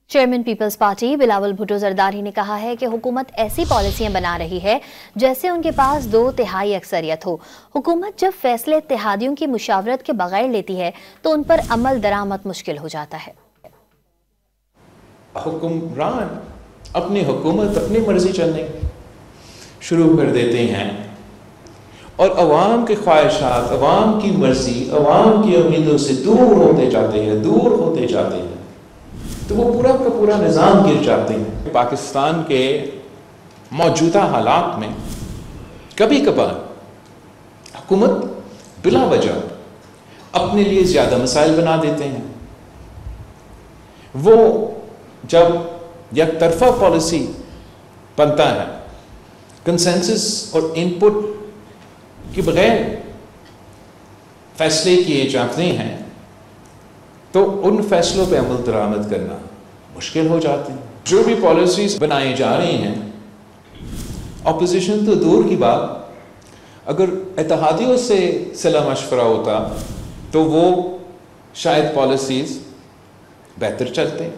Chairman Peoples Party Bilawal Bhutto Zardari ने कहा है कि हुकूमत ऐसी पॉलिसियां बना रही है जैसे उनके पास 2/3 अक्सरियत हो। हुकूमत जब फैसले इत्तेहादियों की मुशावरत के बगैर लेती है तो उन पर अमल दरामद मुश्किल हो जाता है। हुक्मरान अपनी हुकूमत अपनी मर्जी चलने शुरू कर देते हैं और अवाम के ख्वाहिशात, अवाम की मर्जी, अवाम की उम्मीदों से दूर होते जाते हैं तो वो पूरा का पूरा निज़ाम गिर जाते हैं। पाकिस्तान के मौजूदा हालात में कभी कभार हुकूमत बिला वजह अपने लिए ज़्यादा मसाइल बना देते हैं। वो जब एक तरफा पॉलिसी बनता है, कंसेंसस और इनपुट के बगैर फैसले किए जाते हैं तो उन फैसलों पे अमल दरामद करना मुश्किल हो जाते हैं। जो भी पॉलिसीज बनाई जा रही हैं, अपोजिशन तो दूर की बात, अगर इत्तेहादियों से सलाह मशवरा होता तो वो शायद पॉलिसीज बेहतर चलते।